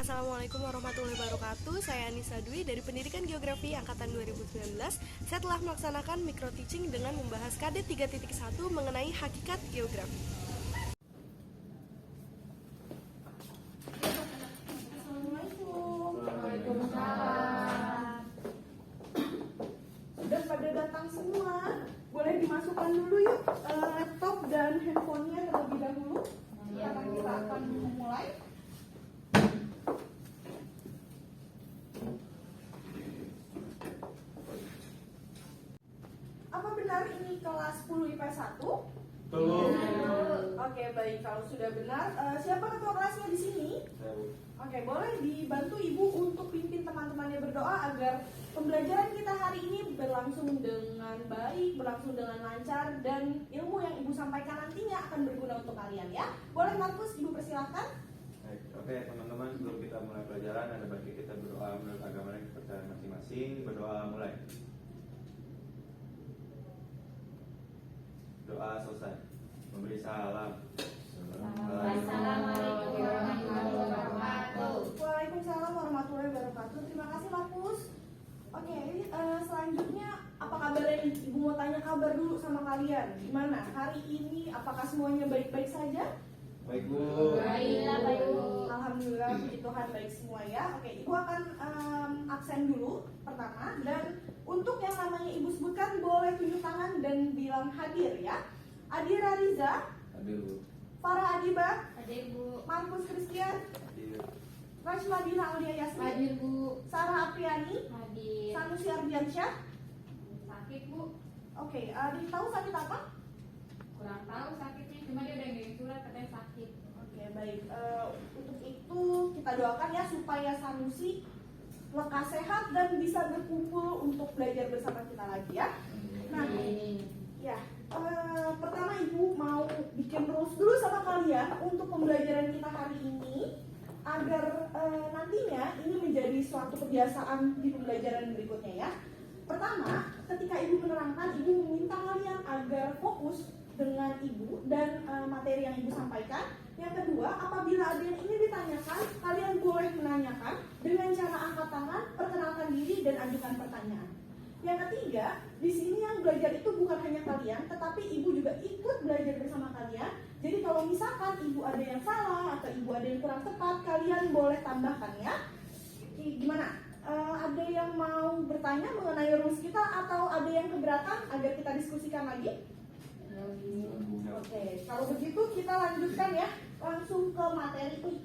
Assalamualaikum warahmatullahi wabarakatuh. Saya Anissa Dwi dari Pendidikan Geografi Angkatan 2019. Saya telah melaksanakan micro teaching dengan membahas KD 3.1 mengenai hakikat geografi. Assalamualaikum. Waalaikumsalam. Sudah pada datang semua? Boleh dimasukkan dulu yuk laptop dan handphonenya terlebih dahulu. Karena kita akan memulai. Apa benar ini kelas 10 IPS 1? Belum. Oke, baik. Kalau sudah benar, siapa ketua kelasnya di sini? Oke, boleh dibantu Ibu untuk pimpin teman-temannya berdoa agar pembelajaran kita hari ini berlangsung dengan baik, berlangsung dengan lancar, dan ilmu yang Ibu sampaikan nantinya akan berguna untuk kalian ya. Boleh Markus, Ibu persilahkan. Oke teman-teman, sebelum kita mulai pelajaran ada baiknya kita berdoa menurut agama dan kepercayaan masing-masing. Berdoa mulai. Doa selesai. Memberi salam. Assalamualaikum warahmatullahi wabarakatuh. Waalaikumsalam warahmatullahi wabarakatuh. Terima kasih Markus. Oke, selanjutnya apa kabarnya nih? Ibu mau tanya kabar dulu sama kalian. Gimana hari ini? Apakah semuanya baik-baik saja? Baik Bu. Baiklah, baik Bu. Alhamdulillah, puji Tuhan baik semua ya. Oke, Ibu akan absen dulu pertama, dan untuk yang namanya Ibu sebutkan boleh tunjuk tangan dan bilang hadir ya. Adira Riza, Hadir Bu. Farah Adiba, Hadir Bu. Markus Christian, Hadir. Rashmadina Aulia Yasmin, Hadir Bu. Sarah Apriani, Hadir. Sanusi Ardiansyah. Sakit Bu. Oke, tahu sakit apa? Kurang tahu sakitnya, cuma dia udah ngirim surat katanya sakit. Oke, baik. Untuk itu kita doakan ya supaya Sanusi lekas sehat dan bisa berkumpul untuk belajar bersama kita lagi ya. Nah, ya, pertama Ibu mau bikin rules dulu sama kalian untuk pembelajaran kita hari ini agar nantinya ini menjadi suatu kebiasaan di pembelajaran berikutnya ya. Pertama, ketika Ibu menerangkan, Ibu meminta kalian agar fokus dengan Ibu dan materi yang Ibu sampaikan. Yang kedua, apabila ada yang ingin ditanyakan, kalian boleh menanyakan dengan cara angkat tangan, perkenalkan diri, dan ajukan pertanyaan. Yang ketiga, di sini yang belajar itu bukan hanya kalian, tetapi Ibu juga ikut belajar bersama kalian. Jadi kalau misalkan Ibu ada yang salah atau Ibu ada yang kurang tepat, kalian boleh tambahkan ya. Gimana? Ada yang mau bertanya mengenai rules kita atau ada yang keberatan agar kita diskusikan lagi? Oke, kalau begitu kita lanjutkan ya, langsung ke materi.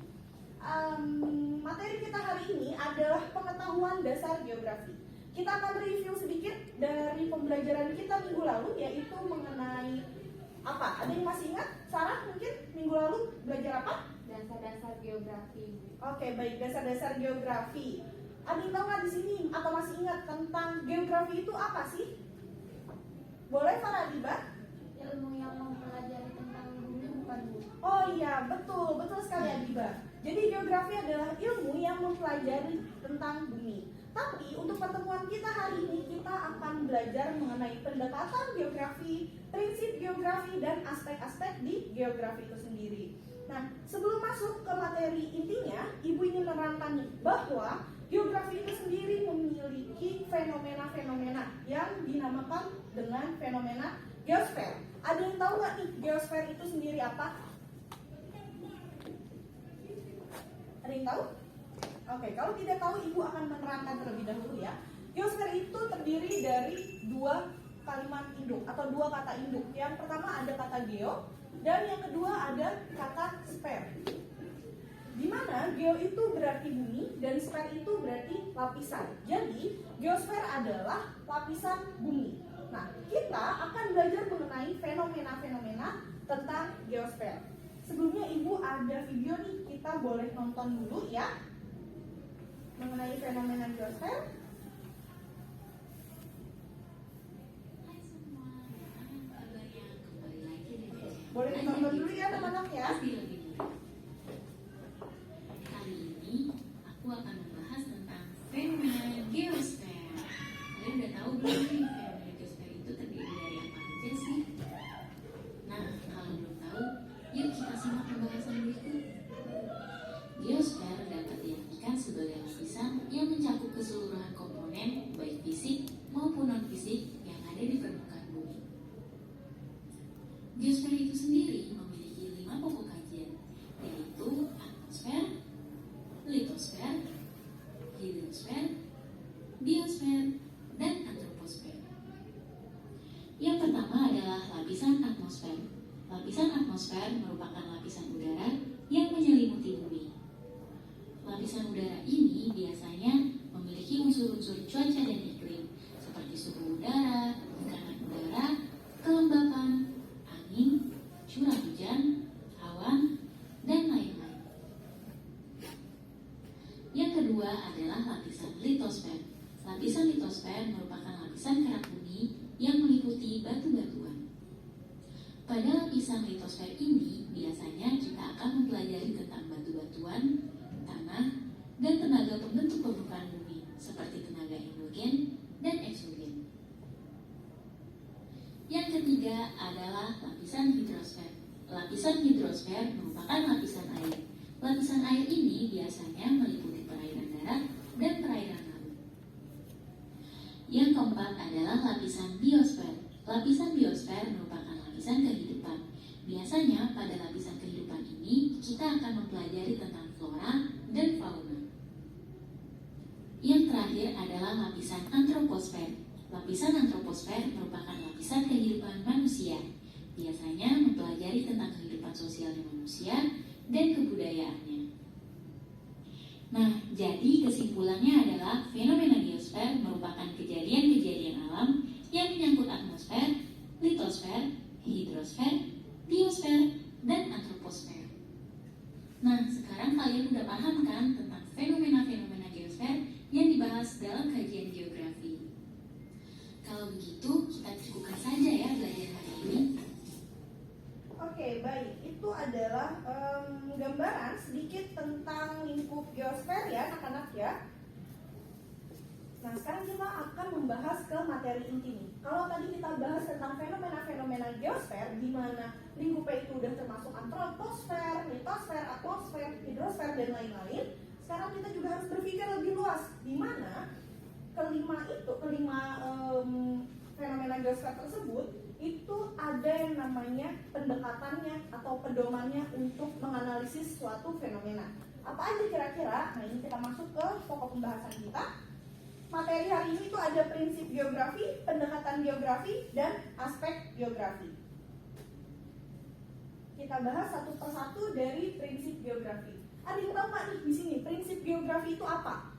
Materi kita hari ini adalah pengetahuan dasar geografi. Kita akan review sedikit dari pembelajaran kita minggu lalu, yaitu mengenai apa? Ada yang masih ingat? Sarah mungkin minggu lalu belajar apa? Dasar-dasar geografi. Oke, baik, dasar-dasar geografi. Ada yang tahu nggak di sini atau masih ingat tentang geografi itu apa sih? Boleh Farah Adiba? Ilmu yang mempelajari tentang bumi bukan Bu? Oh iya, betul sekali Adiba. Jadi geografi adalah ilmu yang mempelajari tentang bumi. Tapi untuk pertemuan kita hari ini kita akan belajar mengenai pendekatan geografi, prinsip geografi, dan aspek-aspek di geografi itu sendiri. Nah, sebelum masuk ke materi intinya, Ibu ingin menerangkan nih bahwa geografi itu sendiri memiliki fenomena-fenomena yang dinamakan dengan fenomena geosfer. Ada yang tahu nggak nih geosfer itu sendiri apa? Ada yang tahu? Oke, kalau tidak tahu Ibu akan menerangkan terlebih dahulu ya. Geosfer itu terdiri dari dua kalimat induk atau dua kata induk. Yang pertama ada kata geo dan yang kedua ada kata sfer. Di mana geo itu berarti bumi dan sfer itu berarti lapisan. Jadi geosfer adalah lapisan bumi. Nah, kita akan belajar mengenai fenomena-fenomena tentang geosfer. Sebelumnya Ibu ada video nih, kita boleh nonton dulu ya mengenai fenomena geosfer. Hai semua, gimana kabarnya? Kembali lagi di Boleh ditonton dulu ya teman-teman ya. Pasti lebih mudah. Kali ini aku akan membahas tentang fenomena geosfer. Kalian udah tahu belum nih fenomena geosfer itu terdiri dari apa aja sih? Nah, kalau belum tahu, yuk kita simak pembahasan berikut. Geosfer dapat diyakini litosfer, hidrosfer, biosfer, dan antroposfer. Yang pertama adalah lapisan atmosfer. Lapisan atmosfer merupakan lapisan udara yang menyelimuti bumi. Lapisan udara ini biasanya memiliki unsur-unsur cuaca dan iklim seperti suhu udara, tekanan udara, kelembapan, angin, curah hujan, awan, dan lain-lain. Yang kedua adalah lapisan litosfer. Lapisan litosfer merupakan lapisan kerak bumi yang meliputi batu-batuan. Pada lapisan litosfer ini, biasanya kita akan mempelajari tentang batu-batuan, tanah, dan tenaga pembentuk permukaan bumi, seperti tenaga endogen dan eksogen. Yang ketiga adalah lapisan hidrosfer. Lapisan hidrosfer merupakan lapisan air. Lapisan air ini biasanya meliputi perairan darat dan perairan laut. Yang keempat adalah lapisan biosfer. Lapisan biosfer merupakan lapisan kehidupan. Biasanya pada lapisan kehidupan ini kita akan mempelajari tentang flora dan fauna. Yang terakhir adalah lapisan antroposfer. Lapisan antroposfer merupakan lapisan kehidupan manusia. Biasanya mempelajari tentang kehidupan sosialnya manusia dan kebudayaannya. Nah, jadi kesimpulannya adalah fenomena geosfer merupakan kejadian-kejadian alam yang menyangkut atmosfer, litosfer, hidrosfer, biosfer, dan antroposfer. Nah, sekarang kalian udah paham kan tentang fenomena-fenomena geosfer yang dibahas dalam kajian geografi. Kalau begitu, kita cukupkan saja ya belajar hari ini. Oke, baik. Itu adalah gambaran sedikit tentang lingkup geosfer ya, anak-anak ya. Nah, sekarang kita akan membahas ke materi inti nih. Kalau tadi kita bahas tentang fenomena-fenomena geosfer, di mana lingkupnya itu udah termasuk antroposfer, litosfer, atmosfer, hidrosfer, dan lain-lain. Sekarang kita juga harus berpikir lebih luas, di mana kelima fenomena geosfer tersebut itu ada yang namanya pendekatannya atau pedomannya untuk menganalisis suatu fenomena. Apa aja kira-kira? Nah, ini kita masuk ke pokok pembahasan kita. Materi hari ini itu ada prinsip geografi, pendekatan geografi, dan aspek geografi. Kita bahas satu persatu dari prinsip geografi. Ada yang tahu nggak nih di sini prinsip geografi itu apa?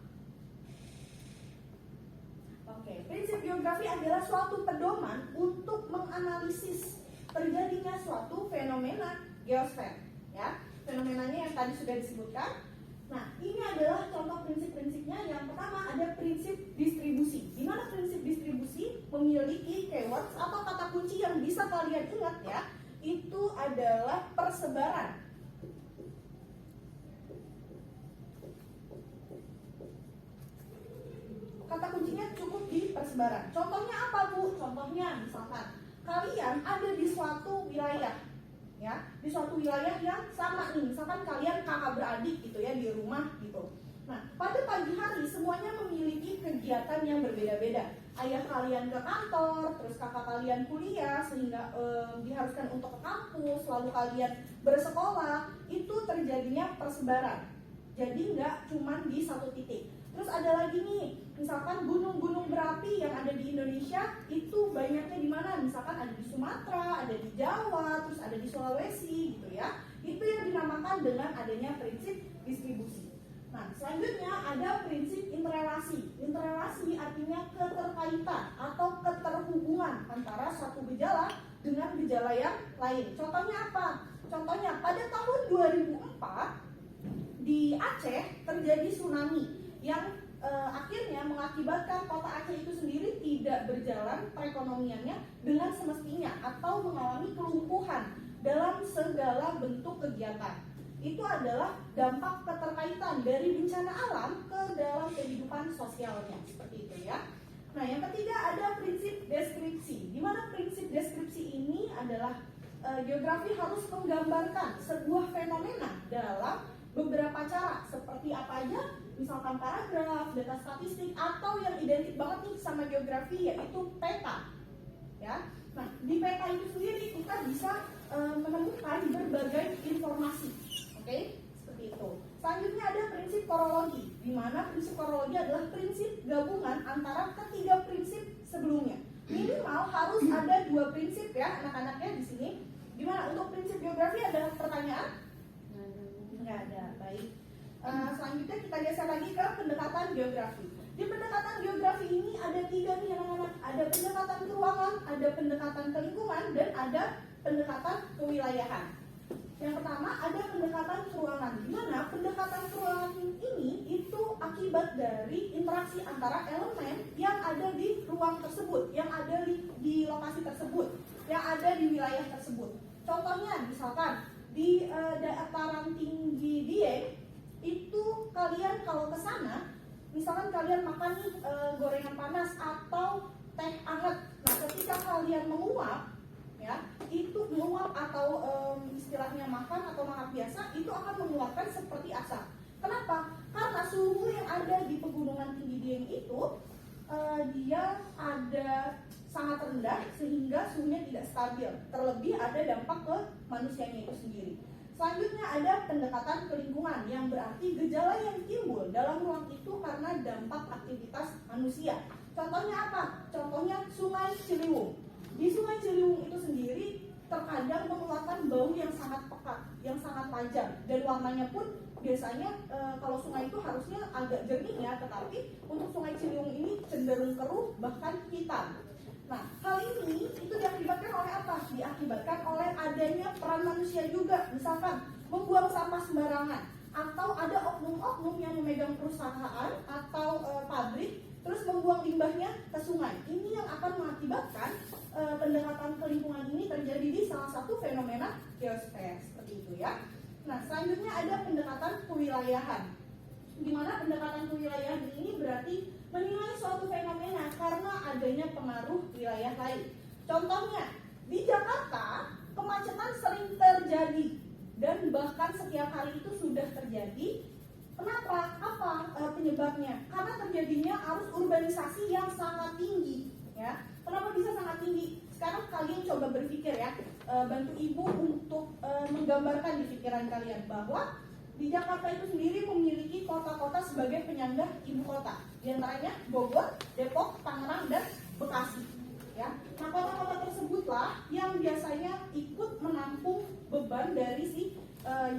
Oke, prinsip geografi adalah suatu pedoman untuk menganalisis terjadinya suatu fenomena geosfer. Ya, fenomenanya yang tadi sudah disebutkan. Nah, ini adalah contoh prinsip-prinsipnya. Yang pertama ada prinsip distribusi. Di mana prinsip distribusi memiliki keywords atau kata kunci yang bisa kalian ingat ya. Itu adalah persebaran. Kata kuncinya cukup di persebaran. Contohnya apa, Bu? Contohnya misalkan kalian ada di suatu wilayah, ya, di suatu wilayah yang sama nih. Misalkan kalian kakak beradik gitu ya di rumah gitu. Nah, pada pagi hari semuanya memiliki kegiatan yang berbeda-beda. Ayah kalian ke kantor, terus kakak kalian kuliah sehingga diharuskan untuk ke kampus, lalu kalian bersekolah. Itu terjadinya persebaran. Jadi nggak cuma di satu titik. Terus ada lagi nih, misalkan gunung-gunung berapi yang ada di Indonesia itu banyaknya di mana? Misalkan ada di Sumatera, ada di Jawa, terus ada di Sulawesi gitu ya. Itu yang dinamakan dengan adanya prinsip distribusi. Nah, selanjutnya ada prinsip interrelasi. Interrelasi artinya keterkaitan atau keterhubungan antara satu gejala dengan gejala yang lain. Contohnya apa? Contohnya pada tahun 2004 di Aceh terjadi tsunami yang akhirnya mengakibatkan kota Aceh itu sendiri tidak berjalan perekonomiannya dengan semestinya atau mengalami kelumpuhan dalam segala bentuk kegiatan. Itu adalah dampak keterkaitan dari bencana alam ke dalam kehidupan sosialnya, seperti itu ya. Nah, yang ketiga ada prinsip deskripsi. Di mana prinsip deskripsi ini adalah geografi harus menggambarkan sebuah fenomena dalam beberapa cara, seperti apa aja, misalkan paragraf, data statistik, atau yang identik banget nih sama geografi yaitu peta. Ya, nah di peta itu sendiri kita bisa menemukan berbagai informasi, oke, seperti itu. Selanjutnya ada prinsip korologi, di mana prinsip korologi adalah prinsip gabungan antara ketiga prinsip sebelumnya. Minimal harus ada 2 prinsip ya anak-anaknya di sini. Gimana untuk prinsip geografi, ada pertanyaan? Nggak ada. Baik. Selanjutnya kita geser lagi ke pendekatan geografi. Di pendekatan geografi ini ada 3 nih anak-anak. Ada pendekatan keruangan, ada pendekatan kelingkungan, dan ada pendekatan kewilayahan. Yang pertama ada pendekatan keruangan. Di mana pendekatan keruangan ini itu akibat dari interaksi antara elemen yang ada di ruang tersebut, yang ada di lokasi tersebut, yang ada di wilayah tersebut. Contohnya misalkan di dataran tinggi Dieng itu kalian kalau ke sana, misalkan kalian makan nih gorengan panas atau teh hangat. Nah, ketika kalian menguap, ya, itu menguap atau istilahnya makan atau makan biasa, itu akan mengeluarkan seperti asap. Kenapa? Karena suhu yang ada di pegunungan tinggi Dieng itu dia ada sangat rendah sehingga suhunya tidak stabil. Terlebih ada dampak ke manusianya itu sendiri. Selanjutnya ada pendekatan kelingkungan, yang berarti gejala yang timbul dalam ruang itu karena dampak aktivitas manusia. Contohnya apa? Contohnya Sungai Ciliwung. Di Sungai Ciliwung itu sendiri terkadang mengeluarkan bau yang sangat pekat, yang sangat tajam, dan warnanya pun biasanya kalau sungai itu harusnya agak jernih ya, tetapi untuk Sungai Ciliwung ini cenderung keruh bahkan hitam. Nah, hal ini itu diakibatkan oleh apa? Diakibatkan oleh adanya peran manusia juga, misalkan membuang sampah sembarangan, atau ada oknum-oknum yang memegang perusahaan atau pabrik terus membuang limbahnya ke sungai. Ini yang akan mengakibatkan pendekatan kelingkungan ini terjadi di salah satu fenomena geosfer seperti itu ya. Nah, selanjutnya ada pendekatan kewilayahan, di mana pendekatan kewilayahan ini berarti menilai suatu fenomena karena adanya pengaruh wilayah lain. Contohnya, di Jakarta kemacetan sering terjadi dan bahkan setiap hari itu sudah terjadi. Kenapa? Apa penyebabnya? Karena terjadinya arus urbanisasi yang sangat tinggi. Ya, kenapa bisa sangat tinggi? Sekarang kalian coba berpikir ya, bantu ibu untuk menggambarkan di pikiran kalian bahwa di Jakarta itu sendiri memiliki kota-kota sebagai penyangga ibu kota, di antaranya Bogor, Depok, Tangerang, dan Bekasi. Ya, nah kota-kota tersebutlah yang biasanya ikut menampung beban dari si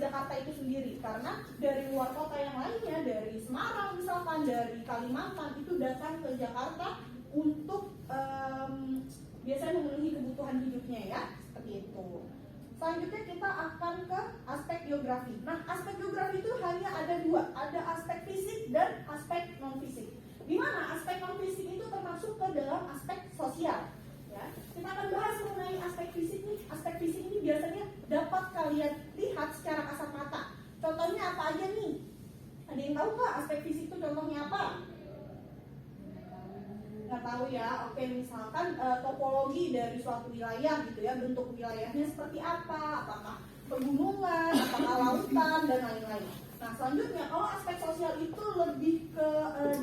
Jakarta itu sendiri, karena dari luar kota yang lainnya, dari Semarang misalkan, dari Kalimantan itu datang ke Jakarta untuk biasanya memenuhi kebutuhan hidupnya ya, seperti itu. Selanjutnya kita akan ke aspek geografi. Nah, aspek geografi itu hanya ada 2, ada aspek fisik dan aspek non fisik. Di mana aspek non fisik itu termasuk ke dalam aspek sosial. Ya, kita akan bahas mengenai aspek fisik nih. Aspek fisik ini biasanya dapat kalian lihat secara kasat mata. Contohnya apa aja nih? Ada yang tahu nggak aspek fisik itu contohnya apa? Nggak tahu ya. Oke, misalkan topologi dari suatu wilayah gitu ya, bentuk wilayahnya seperti apa, apakah pegunungan, apakah lautan, dan lain-lain. Nah, selanjutnya kalau aspek sosial itu lebih ke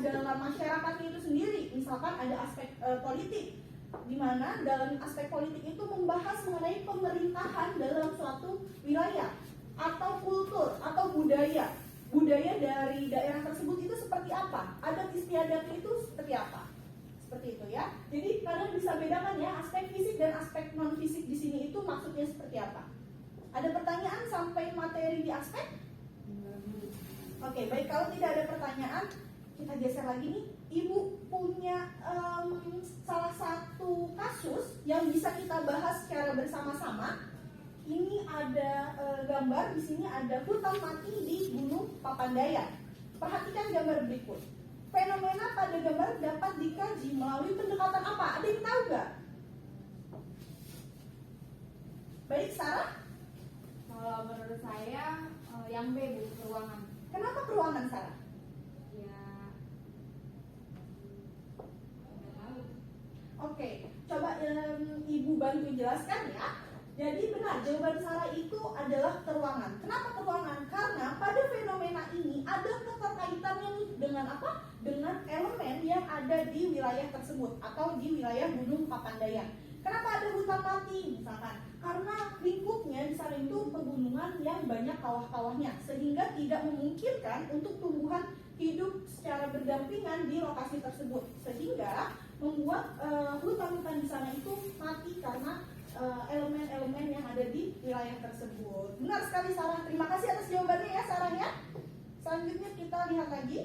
dalam masyarakatnya itu sendiri. Misalkan ada aspek politik, di mana dalam aspek politik itu membahas mengenai pemerintahan dalam suatu wilayah, atau kultur, atau budaya. Budaya dari daerah tersebut itu seperti apa? Adat istiadatnya itu seperti apa? Seperti itu ya. Jadi kalian bisa bedakan ya, aspek fisik dan aspek non fisik di sini itu maksudnya seperti apa. Ada pertanyaan sampai materi di aspek? Oke, baik, kalau tidak ada pertanyaan, kita geser lagi nih. Ibu punya salah satu kasus yang bisa kita bahas secara bersama-sama. Ini ada gambar, di sini ada hutan mati di Gunung Papandayan. Perhatikan gambar berikut. Fenomena pada gambar dapat dikaji melalui pendekatan apa? Ada yang tahu nggak? Baik, Sarah? Kalau menurut saya yang B, Bu, keruangan. Kenapa keruangan, Sarah? Ya, nggak tahu. Oke, coba Ibu bantu jelaskan ya. Jadi benar, jawaban Sarah itu adalah keruangan. Kenapa keruangan? Karena pada fenomena ini ada keterkaitannya nih dengan apa? Dengan elemen yang ada di wilayah tersebut atau di wilayah Gunung Papandayan. Kenapa ada hutan mati misalkan? Karena lingkupnya di sana itu pegunungan yang banyak kawah-kawahnya, sehingga tidak memungkinkan untuk tumbuhan hidup secara berdampingan di lokasi tersebut, sehingga membuat hutan-hutan di sana itu mati karena elemen-elemen yang ada di wilayah tersebut. Benar sekali Sarah, terima kasih atas jawabannya ya Sarah ya. Selanjutnya kita lihat lagi.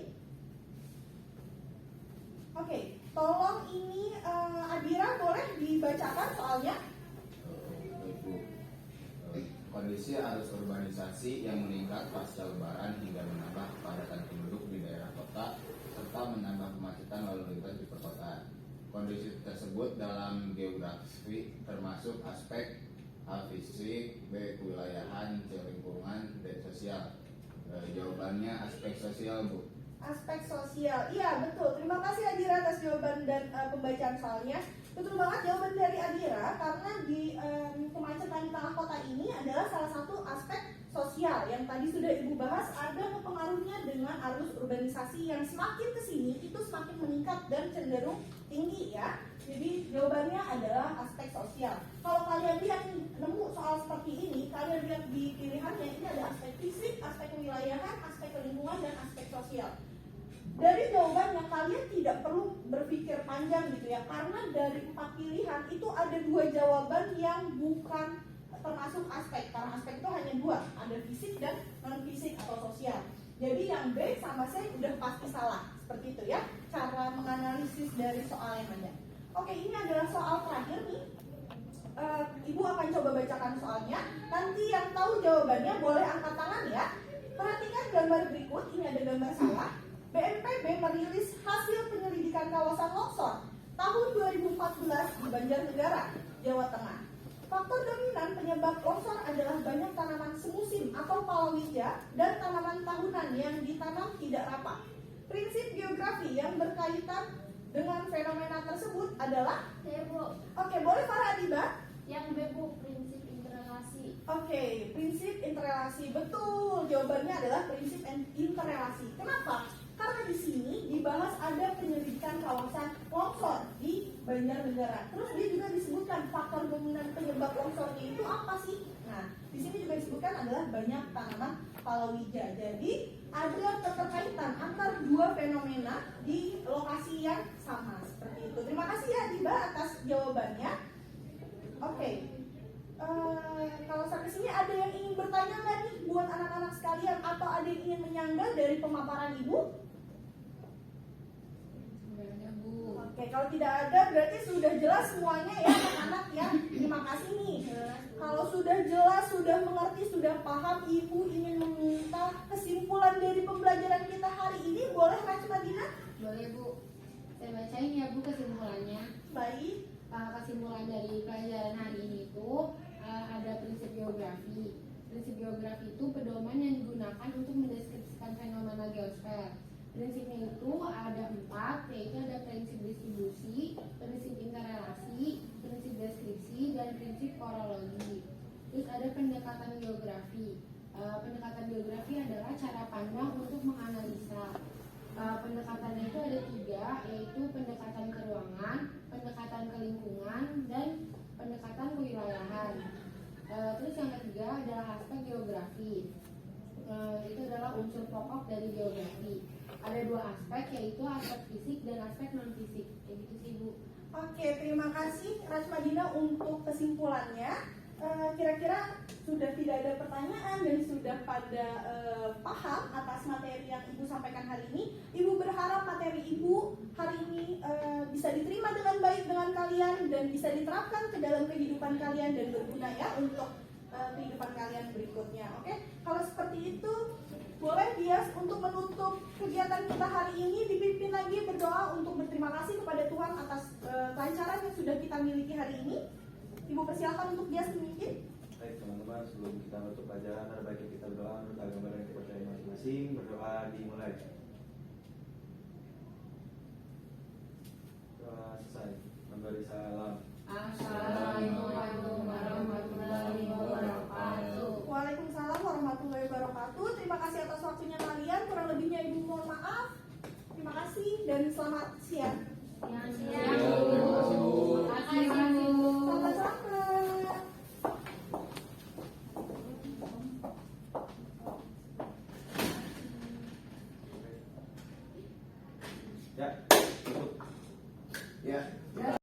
Oke, tolong ini Adira boleh dibacakan soalnya. Ibu, kondisi arus urbanisasi yang meningkat pasca lebaran hingga menambah kepadatan penduduk di daerah kota serta menambah kemacetan lalu lintas di perkotaan. Kondisi tersebut dalam geografi termasuk aspek A fisik, B kewilayahan, C lingkungan, D sosial. Jawabannya aspek sosial, Bu. Aspek sosial, iya betul. Terima kasih Adira atas jawaban dan pembacaan soalnya. Betul banget jawaban dari Adira, karena di kemacetan di tengah kota ini adalah salah satu aspek sosial yang tadi sudah Ibu bahas, ada kepengaruhnya dengan arus urbanisasi yang semakin kesini itu semakin meningkat dan cenderung tinggi ya. Jadi jawabannya adalah aspek sosial. Kalau kalian lihat nemu soal seperti ini, kalian lihat di pilihannya ini ada aspek fisik, aspek kewilayahan, aspek lingkungan, dan aspek sosial. Dari jawabannya kalian tidak perlu berpikir panjang gitu ya, karena dari 4 pilihan itu ada 2 jawaban yang bukan termasuk aspek, karena aspek itu hanya 2, ada fisik dan non fisik atau sosial. Jadi yang B sama C udah pasti salah, seperti itu ya cara menganalisis dari soal yang ada. Oke, ini adalah soal terakhir nih. Ibu akan coba bacakan soalnya. Nanti yang tahu jawabannya boleh angkat tangan ya. Perhatikan gambar berikut, ini ada gambar salah. BNPB merilis hasil penyelidikan kawasan longsor tahun 2014 di Banjarnegara, Jawa Tengah. Faktor dominan penyebab longsor adalah banyak tanaman semusim atau palawija dan tanaman tahunan yang ditanam tidak rapat. Prinsip geografi yang berkaitan dengan fenomena tersebut adalah Oke, boleh Farah Adiba? Yang B, Bu, prinsip interrelasi. Oke, prinsip interrelasi. Betul, jawabannya adalah prinsip interrelasi. Kenapa? Karena di sini dibahas ada penyelidikan kawasan longsor di Banjarnegara. Terus dia juga disebutkan faktor dominan penyebab longsornya itu apa sih? Nah, di sini juga disebutkan adalah banyak tanaman palawija. Jadi ada keterkaitan antar 2 fenomena di lokasi yang sama seperti itu. Terima kasih ya Diba atas jawabannya. Oke. Kalau sampai sini ada yang ingin bertanya nggak nih buat anak-anak sekalian, atau ada yang ingin menyanggah dari pemaparan Ibu? Oke, kalau tidak ada berarti sudah jelas semuanya ya anak-anak ya. Terima kasih nih. Kalau sudah jelas, sudah mengerti, sudah paham, Ibu ingin meminta kesimpulan dari pembelajaran kita hari ini, boleh Rachmadina? Boleh, Bu. Saya bacain ya, Bu, kesimpulannya. Baik. Kesimpulan dari pelajaran hari ini itu ada prinsip geografi. Prinsip geografi itu pedoman yang digunakan untuk mendeskripsikan fenomena geosfer. Prinsipnya itu ada 4, yaitu ada prinsip distribusi, prinsip interrelasi, prinsip deskripsi, dan prinsip korologi. Terus ada pendekatan geografi. Pendekatan geografi adalah cara pandang untuk menganalisa. Pendekatannya itu ada 3, yaitu pendekatan ke ruangan, pendekatan ke lingkungan, dan pendekatan kewilayahan. Terus yang ketiga adalah aspek geografi. Itu adalah unsur pokok dari geografi. Ada 2 aspek, yaitu aspek fisik dan aspek non fisik. Kayak gitu sih, Bu. Oke, terima kasih Rachmadina untuk kesimpulannya. Kira-kira sudah tidak ada pertanyaan dan sudah pada paham atas materi yang Ibu sampaikan hari ini. Ibu berharap materi Ibu hari ini bisa diterima dengan baik dengan kalian dan bisa diterapkan ke dalam kehidupan kalian dan berguna ya untuk kehidupan kalian berikutnya. Oke, kalau seperti itu boleh Bias untuk menutup kegiatan kita hari ini dipimpin lagi berdoa untuk berterima kasih kepada Tuhan atas kelancaran yang sudah kita miliki hari ini. Ibu persilakan untuk Bias memimpin. Baik teman-teman, sebelum kita menutup pelajaran, ada baiknya kita berdoa menurut agama dan kepercayaan masing-masing. Berdoa dimulai. Selesai. Memberi salam. Assalamualaikum warahmatullahi wabarakatuh. Waalaikumsalam warahmatullahi wabarakatuh. Terima kasih atas waktunya kalian. Kurang lebihnya Ibu mohon maaf. Terima kasih dan selamat siang. Terima kasih, Bu. Salam Ya, tutup. Ya.